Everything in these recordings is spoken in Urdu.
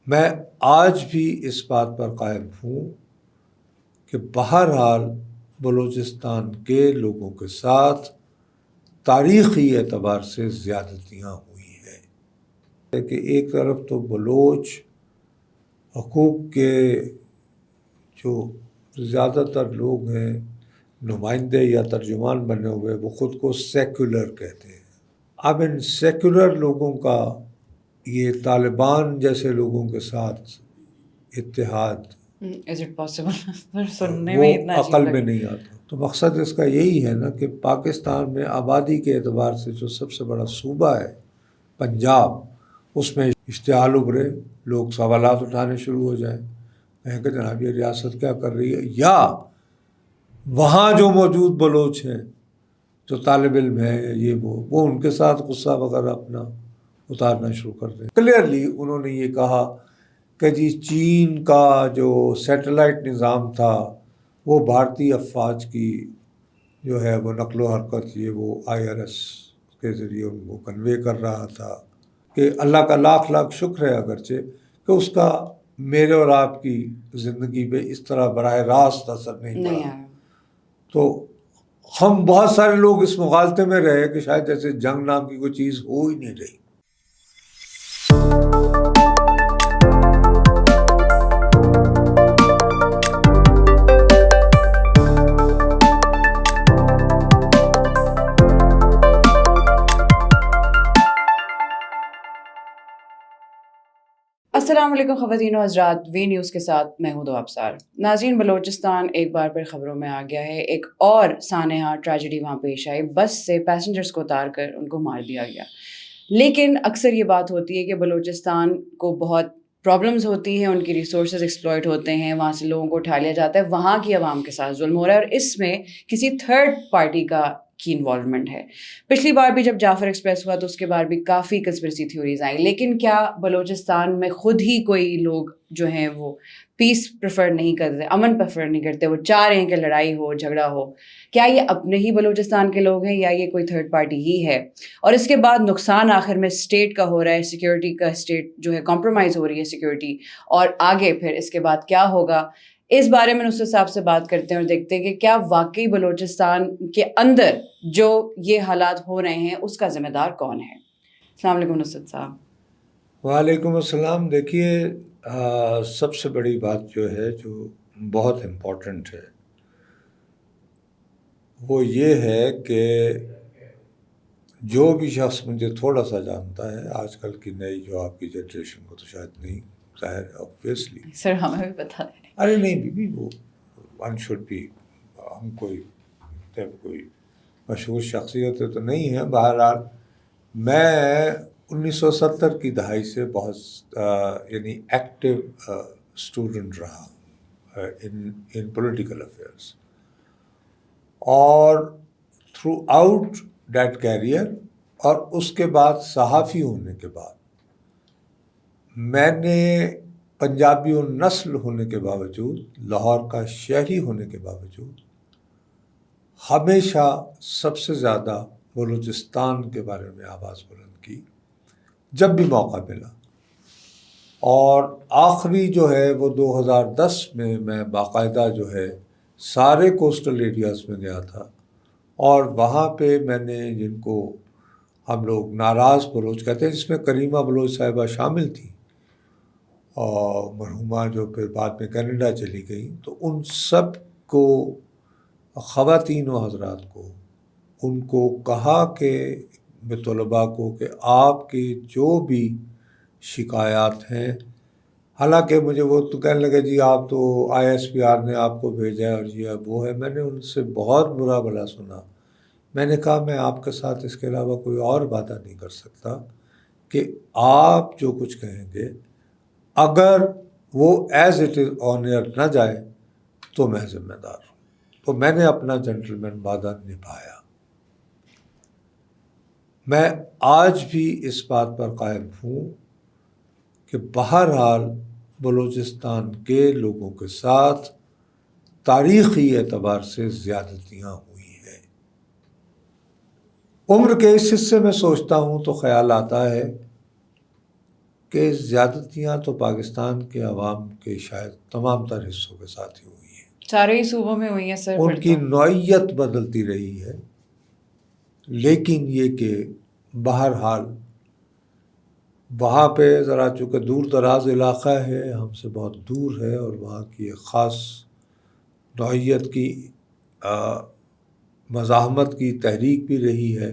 میں آج بھی اس بات پر قائم ہوں کہ بہرحال بلوچستان کے لوگوں کے ساتھ تاریخی اعتبار سے زیادتیاں ہوئی ہیں کہ ایک طرف تو بلوچ حقوق کے جو زیادہ تر لوگ ہیں نمائندے یا ترجمان بنے ہوئے وہ خود کو سیکولر کہتے ہیں۔ اب ان سیکولر لوگوں کا یہ طالبان جیسے لوگوں کے ساتھ اتحاد Is it possible؟ سننے وہ میں اتنا عجیب عقل لگا۔ میں نہیں آتا۔ تو مقصد اس کا یہی ہے نا کہ پاکستان میں آبادی کے اعتبار سے جو سب سے بڑا صوبہ ہے پنجاب، اس میں اشتعال ابھرے، لوگ سوالات اٹھانے شروع ہو جائیں کہ جناب یہ ریاست کیا کر رہی ہے، یا وہاں جو موجود بلوچ ہیں جو طالب علم ہے یہ وہ ان کے ساتھ غصہ وغیرہ اپنا اتارنا شروع کر دیں۔ کلیئرلی انہوں نے یہ کہا کہ جی چین کا جو سیٹلائٹ نظام تھا وہ بھارتی افواج کی جو ہے وہ نقل و حرکت یہ وہ IRS کے ذریعے ان کو کنوے کر رہا تھا، کہ اللہ کا لاکھ لاکھ شکر ہے اگرچہ کہ اس کا میرے اور آپ کی زندگی پہ اس طرح براہ راست اثر نہیں پڑا۔ تو ہم بہت سارے لوگ اس مغالطے میں رہے کہ شاید جیسے جنگ نام کی کوئی چیز ہو ہی نہیں رہی۔ السلام علیکم خواتین و حضرات، وی نیوز کے ساتھ میں ہوں دعا ابصار۔ ناظرین، بلوچستان ایک بار پھر خبروں میں آ گیا ہے۔ ایک اور سانحہ ٹریجڈی وہاں پیش آئی، بس سے پیسنجرز کو اتار کر ان کو مار دیا گیا۔ لیکن اکثر یہ بات ہوتی ہے کہ بلوچستان کو بہت پرابلمز ہوتی ہیں، ان کی ریسورسز ایکسپلائٹ ہوتے ہیں، وہاں سے لوگوں کو اٹھا لیا جاتا ہے، وہاں کی عوام کے ساتھ ظلم ہو رہا ہے، اور اس میں کسی تھرڈ پارٹی کی انوالومنٹ ہے۔ پچھلی بار بھی جب جعفر ایکسپریس ہوا تو اس کے بعد بھی کافی کنسپریسی تھیوریز آئیں، لیکن کیا بلوچستان میں خود ہی کوئی لوگ جو ہیں وہ پیس پریفر نہیں کرتے، امن پریفر نہیں کرتے، وہ چاہ رہے ہیں کہ لڑائی ہو، جھگڑا ہو؟ کیا یہ اپنے ہی بلوچستان کے لوگ ہیں یا یہ کوئی تھرڈ پارٹی ہی ہے؟ اور اس کے بعد نقصان آخر میں اسٹیٹ کا ہو رہا ہے، سیکیورٹی کا، اسٹیٹ جو ہے کمپرومائز ہو رہی ہے سیکیورٹی، اور آگے پھر اس کے بعد کیا ہوگا؟ اس بارے میں نصرت صاحب سے بات کرتے ہیں اور دیکھتے ہیں کہ کیا واقعی بلوچستان کے اندر جو یہ حالات ہو رہے ہیں اس کا ذمہ دار کون ہے۔ السلام علیکم نصرت صاحب۔ وعلیکم السلام۔ دیکھیے سب سے بڑی بات جو ہے جو بہت امپورٹنٹ ہے وہ یہ ہے کہ جو بھی شخص مجھے تھوڑا سا جانتا ہے، آج کل کی نئی جو آپ کی جنریشن کو تو شاید نہیں، ظاہر ہے آبویسلی۔ سر ہمیں بھی پتہ ہے۔ ارے نہیں بی وہ ون شوڈ بی، ہم کوئی مشہور شخصیت تو نہیں ہے۔ بہرحال میں 1970 کی دہائی سے بہت یعنی ایکٹیو اسٹوڈنٹ رہا ان پولیٹیکل افیئرس، اور تھرو آؤٹ دیٹ کیریئر اور اس کے بعد صحافی ہونے کے بعد میں نے پنجابی و نسل ہونے کے باوجود، لاہور کا شہری ہونے کے باوجود، ہمیشہ سب سے زیادہ بلوچستان کے بارے میں آواز بلند کی جب بھی موقع ملا۔ اور آخری جو ہے وہ 2010 میں باقاعدہ جو ہے سارے کوسٹل ایریاز میں گیا تھا، اور وہاں پہ میں نے جن کو ہم لوگ ناراض بلوچ کہتے ہیں، جس میں کریمہ بلوچ صاحبہ شامل تھیں اور مرحومہ جو پھر بعد میں کینیڈا چلی گئی، تو ان سب کو، خواتین و حضرات کو، ان کو کہا کہ طلباء کو کہ آپ کی جو بھی شکایات ہیں، حالانکہ مجھے وہ تو کہنے لگے جی آپ تو ISPR نے آپ کو بھیجا ہے اور یہ وہ ہے، میں نے ان سے بہت برا بھلا سنا۔ میں نے کہا میں آپ کے ساتھ اس کے علاوہ کوئی اور وعدہ نہیں کر سکتا کہ آپ جو کچھ کہیں گے اگر وہ as it is on air نہ جائے تو میں ذمہ دار ہوں۔ تو میں نے اپنا جنٹلمین وعدہ نبھایا۔ میں آج بھی اس بات پر قائم ہوں کہ بہرحال بلوچستان کے لوگوں کے ساتھ تاریخی اعتبار سے زیادتیاں ہوئی ہیں۔ عمر کے اس حصے میں سوچتا ہوں تو خیال آتا ہے کہ زیادتیاں تو پاکستان کے عوام کے شاید تمام تر حصوں کے ساتھ ہی ہوئی ہیں، سارے ہی صوبوں میں ہوئی ہیں سر. ان کی نوعیت بدلتی رہی ہے، لیکن یہ کہ بہرحال وہاں پہ ذرا چونکہ دور دراز علاقہ ہے، ہم سے بہت دور ہے، اور وہاں کی ایک خاص نوعیت کی مزاحمت کی تحریک بھی رہی ہے،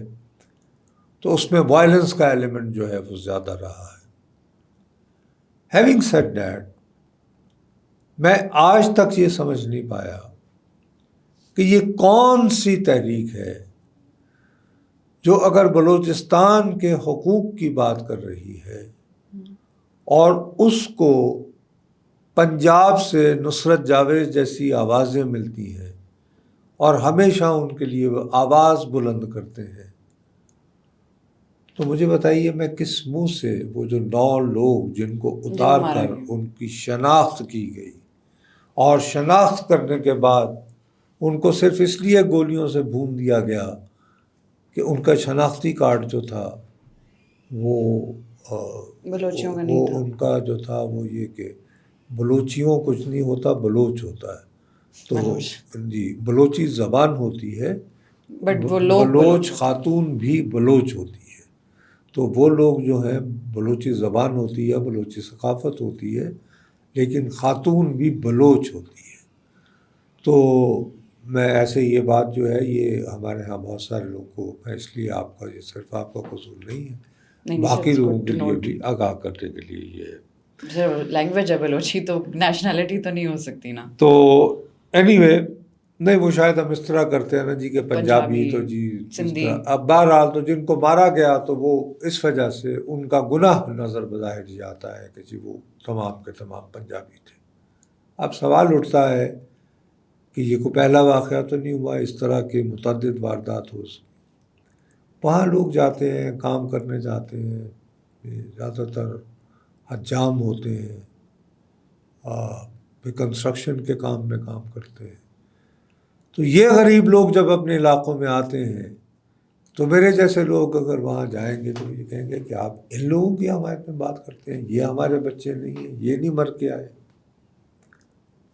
تو اس میں وائلنس کا ایلیمنٹ جو ہے وہ زیادہ رہا ہے. ہیونگ سیڈ دیٹ، میں آج تک یہ سمجھ نہیں پایا کہ یہ کون سی تحریک ہے جو اگر بلوچستان کے حقوق کی بات کر رہی ہے اور اس کو پنجاب سے نصرت جاوید جیسی آوازیں ملتی ہیں اور ہمیشہ ان کے لیے وہ آواز بلند کرتے ہیں، تو مجھے بتائیے میں کس منہ سے وہ جو 9 لوگ جن کو اتار کر ان کی شناخت کی گئی اور شناخت کرنے کے بعد ان کو صرف اس لیے گولیوں سے بھون دیا گیا کہ ان کا شناختی کارڈ جو تھا وہ بلوچیوں کا نہیں تھا، ان کا جو تھا وہ یہ کہ بلوچیوں کچھ نہیں ہوتا، بلوچ ہوتا ہے. تو جی بلوچی زبان ہوتی ہے، بٹ وہ لوگ بلوچ خاتون بھی بلوچ ہوتی ہے. تو وہ لوگ جو ہیں بلوچی زبان ہوتی ہے، بلوچی ثقافت ہوتی ہے، لیکن خاتون بھی بلوچ ہوتی ہے. تو میں ایسے یہ بات جو ہے یہ ہمارے ہاں بہت سارے لوگوں کو، میں اس لیے آپ کا یہ صرف آپ کا قصور نہیں ہے، باقی لوگوں کے لیے بھی آگاہ کرنے کے لیے یہ سر لینگویج ہے بلوچی، تو نیشنلٹی تو نہیں ہو سکتی نا. تو اینی وے نہیں، وہ شاید ہم اس طرح کرتے ہیں نا جی کہ پنجابی تو جی سندھی. اب بہرحال تو جن کو مارا گیا تو وہ اس وجہ سے ان کا گناہ نظر بظاہر یہ آتا ہے کہ جی وہ تمام کے تمام پنجابی تھے. اب سوال اٹھتا ہے کہ یہ کوئی پہلا واقعہ تو نہیں ہوا، اس طرح کے متعدد واردات ہو. وہاں لوگ جاتے ہیں، کام کرنے جاتے ہیں، زیادہ تر حجام ہوتے ہیں، کنسٹرکشن کے کام میں کام کرتے ہیں. تو یہ غریب لوگ جب اپنے علاقوں میں آتے ہیں تو میرے جیسے لوگ اگر وہاں جائیں گے تو یہ کہیں گے کہ آپ ان لوگوں کی حمایت میں بات کرتے ہیں، یہ ہمارے بچے نہیں ہیں، یہ نہیں مر کے آئے.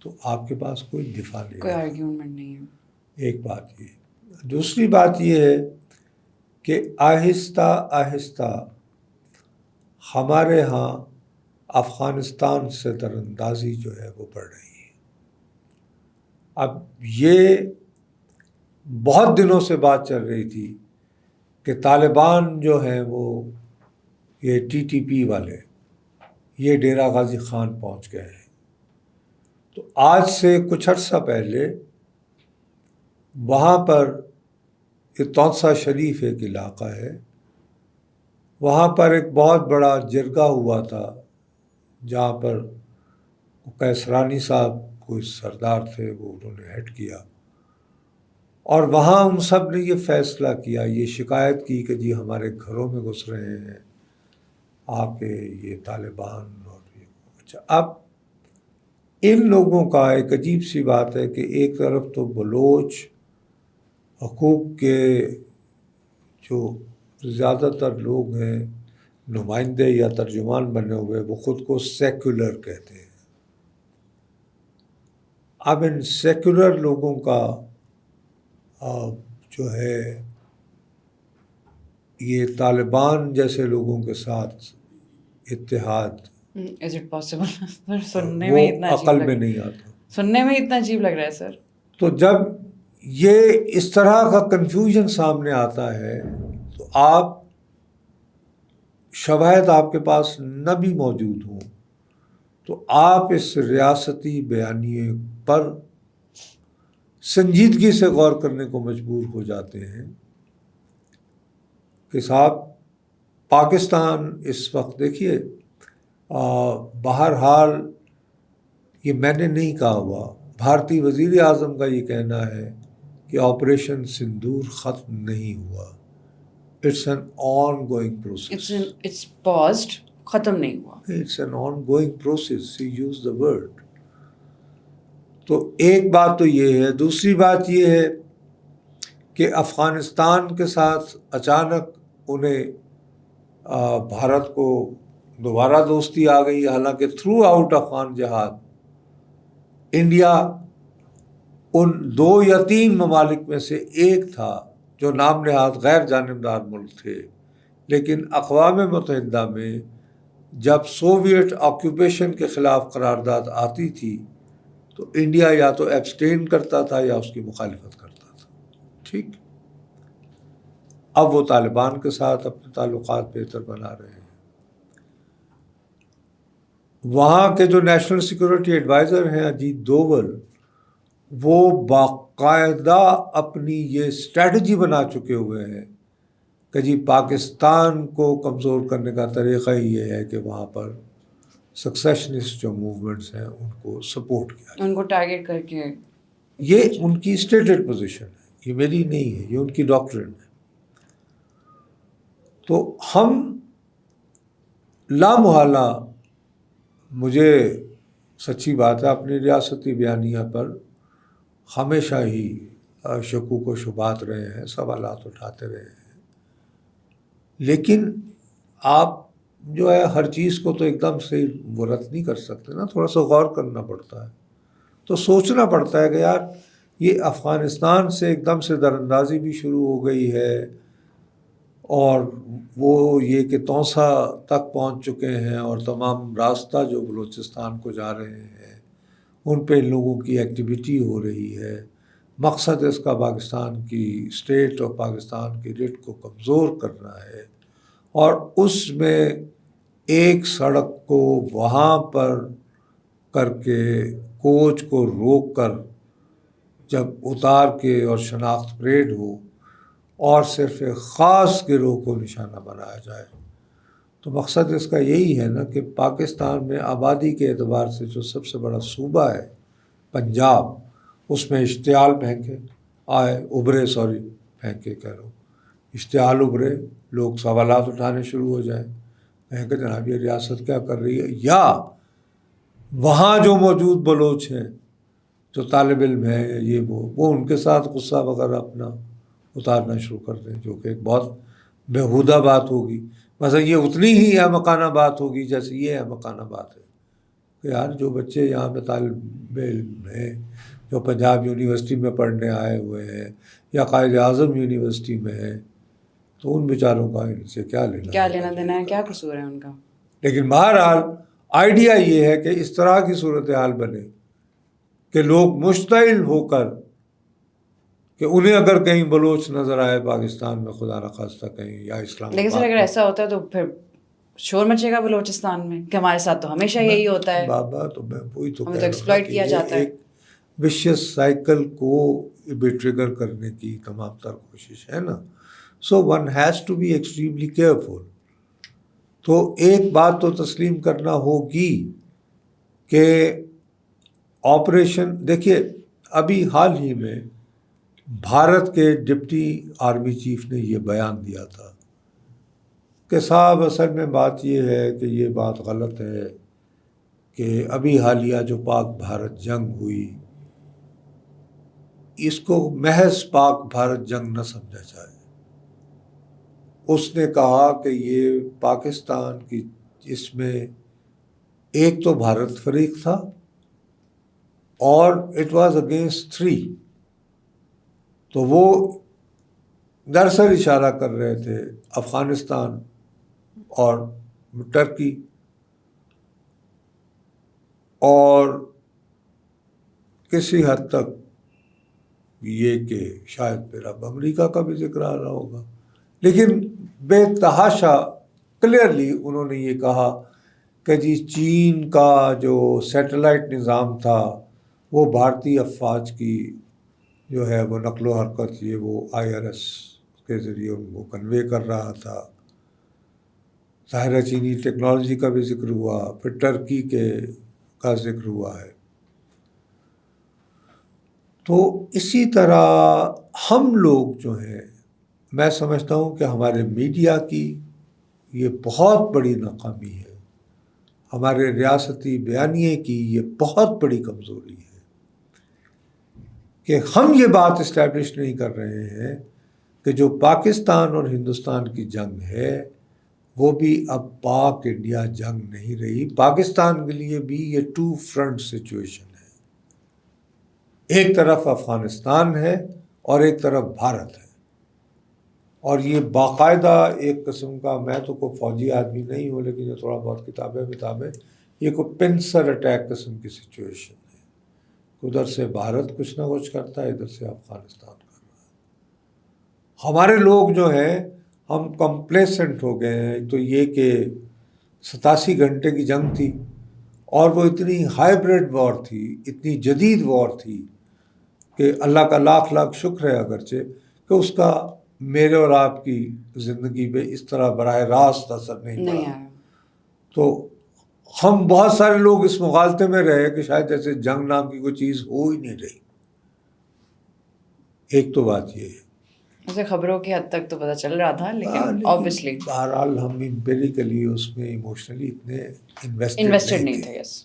تو آپ کے پاس کوئی دفاع نہیں، کوئی آرگیومنٹ نہیں ہے. ایک بات یہ. دوسری بات یہ ہے کہ آہستہ آہستہ ہمارے ہاں افغانستان سے در اندازی جو ہے وہ بڑھ رہی ہے. اب یہ بہت دنوں سے بات چل رہی تھی کہ طالبان جو ہیں وہ یہ TTP والے یہ ڈیرہ غازی خان پہنچ گئے ہیں. تو آج سے کچھ عرصہ پہلے وہاں پر یہ تونسا شریف ایک علاقہ ہے، وہاں پر ایک بہت بڑا جرگہ ہوا تھا جہاں پر کیسرانی صاحب کوئی سردار تھے، وہ انہوں نے ہیڈ کیا، اور وہاں ان سب نے یہ فیصلہ کیا، یہ شکایت کی کہ جی ہمارے گھروں میں گھس رہے ہیں آپ کے یہ طالبان. اور یہ اچھا، اب ان لوگوں کا ایک عجیب سی بات ہے کہ ایک طرف تو بلوچ حقوق کے جو زیادہ تر لوگ ہیں نمائندے یا ترجمان بنے ہوئے، وہ خود کو سیکولر کہتے ہیں. اب ان سیکولر لوگوں کا جو ہے یہ طالبان جیسے لوگوں کے ساتھ اتحاد، Is it possible? سننے وہ میں اتنا عقل میں نہیں آتا. سننے میں اتنا عجیب لگ رہا ہے سر. تو جب یہ اس طرح کا کنفیوژن سامنے آتا ہے تو آپ شواہد آپ کے پاس نہ بھی موجود ہوں تو آپ اس ریاستی بیانیے پر سنجیدگی سے غور کرنے کو مجبور ہو جاتے ہیں کہ صاحب پاکستان اس وقت دیکھیے، بہرحال یہ میں نے نہیں کہا ہوا، بھارتی وزیر اعظم کا یہ کہنا ہے کہ آپریشن سندور ختم نہیں ہوا. It's an ongoing process. It's paused، ختم نہیں ہوا. It's an ongoing process, he use the word. تو ایک بات تو یہ ہے. دوسری بات یہ ہے کہ افغانستان کے ساتھ اچانک انہیں بھارت کو دوبارہ دوستی آ گئی، حالانکہ تھرو آؤٹ افغان جہاد انڈیا ان 2 یا 3 ممالک میں سے ایک تھا جو نام نہاد غیر جانبدار ملک تھے، لیکن اقوام متحدہ میں جب سوویٹ آکوپیشن کے خلاف قرارداد آتی تھی تو انڈیا یا تو ایبسٹین کرتا تھا یا اس کی مخالفت کرتا تھا. ٹھیک، اب وہ طالبان کے ساتھ اپنے تعلقات بہتر بنا رہے ہیں. وہاں کے جو نیشنل سیکورٹی ایڈوائزر ہیں اجیت دوول، وہ باقاعدہ اپنی یہ اسٹریٹجی بنا چکے ہوئے ہیں کہ جی پاکستان کو کمزور کرنے کا طریقہ یہ ہے کہ وہاں پر سکسیشنسٹ جو موومنٹس ہیں ان کو سپورٹ کیا جائے، ان کو ٹارگیٹ کر کے. یہ ان کی اسٹیٹڈ پوزیشن ہے، یہ میری نہیں ہے، یہ ان کی ڈاکٹرن ہے. تو ہم لامحالہ، مجھے سچی بات ہے اپنی ریاستی بیانیہ پر ہمیشہ ہی شکوک و شبہات رہے ہیں، سوالات اٹھاتے رہے ہیں، لیکن آپ جو ہے ہر چیز کو تو ایک دم سے وہ رد نہیں کر سکتے نا، تھوڑا سا غور کرنا پڑتا ہے. تو سوچنا پڑتا ہے کہ یار یہ افغانستان سے ایک دم سے در اندازی بھی شروع ہو گئی ہے، اور وہ یہ کہ توسا تک پہنچ چکے ہیں، اور تمام راستہ جو بلوچستان کو جا رہے ہیں ان پہ ان لوگوں کی ایکٹیویٹی ہو رہی ہے. مقصد اس کا پاکستان کی اسٹیٹ اور پاکستان کی ریٹ کو کمزور کرنا ہے، اور اس میں ایک سڑک کو وہاں پر کر کے کوچ کو روک کر جب اتار کے اور شناخت پریڈ ہو اور صرف ایک خاص گروہ کو نشانہ بنایا جائے، تو مقصد اس کا یہی ہے نا کہ پاکستان میں آبادی کے اعتبار سے جو سب سے بڑا صوبہ ہے پنجاب، اس میں اشتعال پھینکے کہہ رہا ہوں، اشتعال ابھرے، لوگ سوالات اٹھانے شروع ہو جائیں، کہیں کہ جناب یہ ریاست کیا کر رہی ہے، یا وہاں جو موجود بلوچ ہیں جو طالب علم ہیں یہ وہ ان کے ساتھ غصہ وغیرہ اپنا اتارنا شروع کر دیں، جو کہ ایک بہت بیہودہ بات ہوگی. مثلا یہ اتنی ہی احمقانہ بات ہوگی جیسے یہ احمقانہ بات ہے کہ یار جو بچے یہاں پہ طالب علم ہیں جو پنجاب یونیورسٹی میں پڑھنے آئے ہوئے ہیں یا قائد اعظم یونیورسٹی میں ہیں، تو ان بیچاروں کا ان سے کیا لینا دینا ہے، کیا قصور ہے ان کا. لیکن بہرحال آئیڈیا یہ ہے کہ اس طرح کی صورتحال بنے کہ لوگ مشتعل ہو کر کہ انہیں اگر کہیں بلوچ نظر آئے پاکستان میں، خدا نخواستہ کہیں، یا اسلام آباد، لیکن سر اگر ایسا ہوتا ہے تو پھر شور مچے گا بلوچستان میں کہ ہمارے ساتھ تو ہمیشہ یہی ہوتا ہے، بابا. تو میں وہی تو ہمیں تو ایکسپلائٹ کیا جاتا ہے. ایک وشیس سائیکل کو بھی ٹریگر کرنے کی تمام تر کوشش ہے نا. So one has to be extremely careful. تو ایک بات تو تسلیم کرنا ہوگی کہ آپریشن، دیکھیے ابھی حال ہی میں بھارت کے ڈپٹی آرمی چیف نے یہ بیان دیا تھا کہ صاحب اصل میں بات یہ ہے کہ یہ بات غلط ہے کہ ابھی حالیہ جو پاک بھارت جنگ ہوئی اس کو محض پاک بھارت جنگ نہ سمجھا جائے. اس نے کہا کہ یہ پاکستان کی، اس میں ایک تو بھارت فریق تھا اور اٹ واز اگینسٹ 3. تو وہ دراصل اشارہ کر رہے تھے افغانستان اور ٹرکی، اور کسی حد تک یہ کہ شاید پھر اب امریکہ کا بھی ذکر آ رہا ہوگا. لیکن بے تحاشا کلیئرلی انہوں نے یہ کہا کہ جی چین کا جو سیٹلائٹ نظام تھا وہ بھارتی افواج کی جو ہے وہ نقل و حرکت، یہ وہ IRS کے ذریعے ان کو کنوے کر رہا تھا. ظاہر چینی ٹیکنالوجی کا بھی ذکر ہوا، پھر ٹرکی کا ذکر ہوا ہے. تو اسی طرح ہم لوگ جو ہیں، میں سمجھتا ہوں کہ ہمارے میڈیا کی یہ بہت بڑی ناکامی ہے، ہمارے ریاستی بیانیے کی یہ بہت بڑی کمزوری ہے کہ ہم یہ بات اسٹیبلش نہیں کر رہے ہیں کہ جو پاکستان اور ہندوستان کی جنگ ہے وہ بھی اب پاک انڈیا جنگ نہیں رہی. پاکستان کے لیے بھی یہ 2 فرنٹ سچویشن ہے. ایک طرف افغانستان ہے اور ایک طرف بھارت ہے. اور یہ باقاعدہ ایک قسم کا، میں تو کوئی فوجی آدمی نہیں ہوں لیکن یہ تھوڑا بہت کتابیں یہ کوئی پنسر اٹیک قسم کی سچویشن ہے. ادھر سے بھارت کچھ نہ کچھ کرتا ہے، ادھر سے افغانستان کر رہا ہے. ہمارے لوگ جو ہیں ہم کمپلیسنٹ ہو گئے ہیں. تو یہ کہ 87 گھنٹے کی جنگ تھی اور وہ اتنی ہائیبریڈ وار تھی، اتنی جدید وار تھی کہ اللہ کا لاکھ لاکھ شکر ہے اگرچہ کہ اس کا میرے اور آپ کی زندگی پہ اس طرح براہ راست اثر نہیں پڑا. تو ہم بہت سارے لوگ اس مغالطے میں رہے کہ شاید جیسے جنگ نام کی کوئی چیز ہو ہی نہیں رہی. ایک تو بات یہ ہے. اسے خبروں کی حد تک تو پتہ چل رہا تھا، لیکن obviously بہرحال ہم امپیریکلی اس میں ایموشنلی اتنے انویسٹڈ نہیں تھے. یس.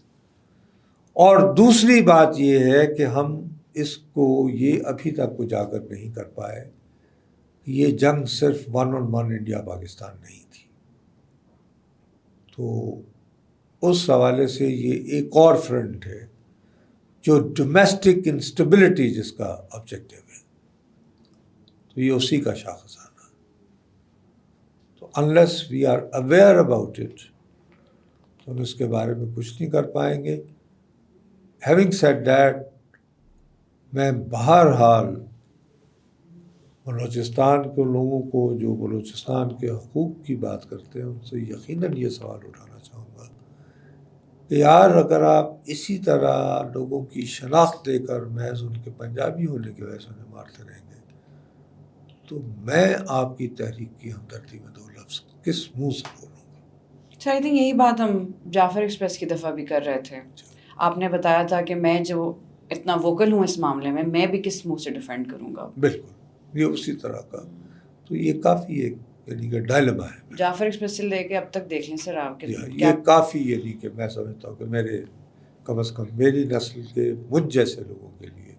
اور دوسری بات یہ ہے کہ ہم اس کو یہ ابھی تک اجاگر نہیں کر پائے. یہ جنگ صرف 1 on 1 انڈیا پاکستان نہیں تھی. تو اس حوالے سے یہ ایک اور فرنٹ ہے جو ڈومیسٹک انسٹیبلٹی جس کا آبجیکٹو ہے. تو یہ اسی کا شاخسانہ ہے. تو unless we are aware about it تو ہم اس کے بارے میں کچھ نہیں کر پائیں گے. ہیونگ سیڈ دیٹ، میں بہرحال بلوچستان کے لوگوں کو جو بلوچستان کے حقوق کی بات کرتے ہیں ان سے یقیناً یہ سوال اٹھانا چاہوں گا کہ یار اگر آپ اسی طرح لوگوں کی شناخت دے کر محض ان کے پنجابی ہونے کی وجہ سے انہیں مارتے رہیں گے تو میں آپ کی تحریک کی ہمدردی میں 2 لفظ کس منہ سے بولوں گا. سر آئی تھنک یہی بات ہم جعفر ایکسپریس کی دفعہ بھی کر رہے تھے. آپ نے بتایا تھا کہ میں جو اتنا ووکل ہوں اس معاملے میں بھی کس منہ سے ڈیفینڈ کروں گا. بالکل یہ اسی طرح کا. تو یہ کافی ایک یعنی کہ ڈائلما ہے. جعفر ایکسپریس سے لے کے اب تک دیکھ لیں سر آپ کے یہ کافی یعنی کہ میں سمجھتا ہوں کہ میرے کم از کم میری نسل کے مجھ جیسے لوگوں کے لیے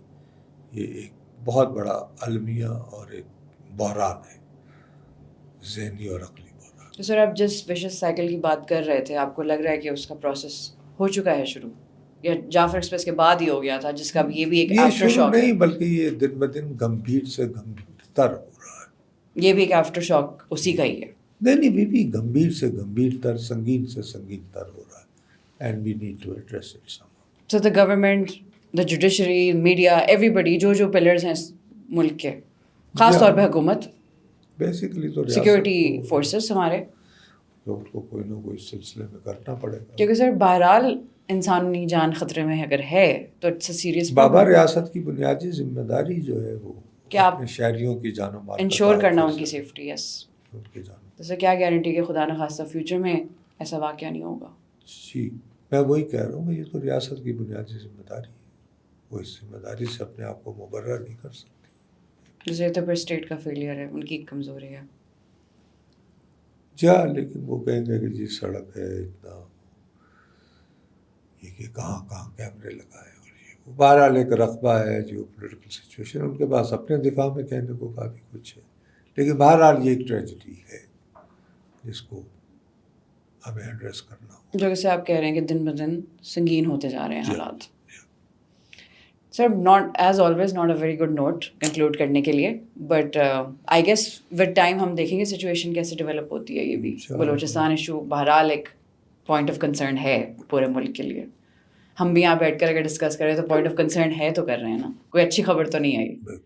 یہ ایک بہت بڑا المیہ اور ایک بحران ہے، ذہنی اور عقلی بحران. تو سر آپ جس وشس سائیکل کی بات کر رہے تھے، آپ کو لگ رہا ہے کہ اس کا پروسیس ہو چکا ہے شروع، یا جعفر ایکسپریس کے بعد ہی ہو گیا تھا جس کا یہ بھی ایک آفٹر شاک نہیں بلکہ یہ دن بدن گمبھیر سے گمبھیر تر ہو رہا ہے. یہ بھی ایک آفٹر شاک اسی کا ہی ہے. نہیں بھی گمبھیر سے گمبھیر تر، سنگین سے سنگین تر ہو رہا ہے. And we need to address it some how. So the government, the judiciary, media, every بڈی، جو پلرز ہیں اس ملک کے، خاص طور پہ حکومت، بیسیکلی تو سیکورٹی فورسز ہمارے، ان کو کوئی نہ کوئی سلسلے میں کرنا پڑے گا. کیونکہ سر بہرحال انسانی جان خطرے میں اگر ہے تو اٹس اے سیریس. بابا ریاست کی بنیادی ذمہ داری جو ہے وہ کہ آپ اپنے شہریوں کی جان و مال انشور کرنا ان کی سیفٹی. یس. ان کی جان. تو سر کیا گارنٹی کہ خدا نخواستہ فیوچر میں ایسا واقعہ نہیں ہوگا؟ جی میں وہی کہہ رہا ہوں کہ یہ تو ریاست کی بنیادی ذمہ داری ہے. وہ اس ذمہ داری سے اپنے آپ کو مبرر نہیں کر سکتی. جسے تو پھر اسٹیٹ کا فیلئر ہے، ان کی ایک کمزوری ہے. جا لیکن وہ کہیں گے کہ جی سڑک ہے اتنا، یہ کہ کہاں کہاں کیمرے لگائے، اور یہ بہرحال ایک رقبہ ہے جیو پولیٹیکل سچویشن ان کے پاس اپنے دفاع میں کہنے کو کافی کچھ ہے. لیکن بہرحال یہ ایک ٹریجڈی ہے جس کو ہمیں ایڈریس کرنا ہو. جو کہ آپ کہہ رہے ہیں کہ دن بدن سنگین ہوتے جا رہے ہیں حالات. Sir not as always not a very good note conclude کرنے کے لیے، but I guess with time ہم دیکھیں گے سچویشن کیسے ڈیولپ ہوتی ہے. یہ بھی بلوچستان ایشو بہرحال ایک پوائنٹ آف کنسرن ہے پورے ملک کے لیے. ہم بھی یہاں بیٹھ کر اگر ڈسکس کریں تو پوائنٹ آف کنسرن ہے تو کر رہے ہیں نا، کوئی اچھی خبر تو نہیں آئی.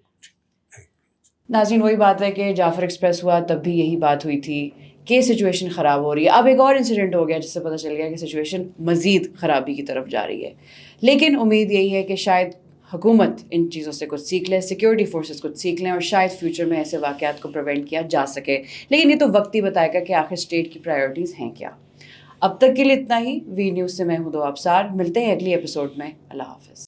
ناظرین وہی بات ہے کہ جعفر ایکسپریس ہوا تب بھی یہی بات ہوئی تھی کہ سچویشن خراب ہو رہی ہے. اب ایک اور انسیڈنٹ ہو گیا جس سے پتہ چل گیا کہ سچویشن مزید خرابی کی طرف جا رہی ہے. لیکن امید یہی ہے کہ شاید حکومت ان چیزوں سے کچھ سیکھ لے، سیکورٹی فورسز کچھ سیکھ لیں اور شاید فیوچر میں ایسے واقعات کو پریونٹ کیا جا سکے. لیکن یہ تو وقت ہی بتائے گا کہ آخر اسٹیٹ کی پرائیورٹیز ہیں کیا. اب تک کے لیے اتنا ہی. وی نیوز سے میں ہوں دو ابصار. ملتے ہیں اگلی ایپیسوڈ میں. اللہ حافظ.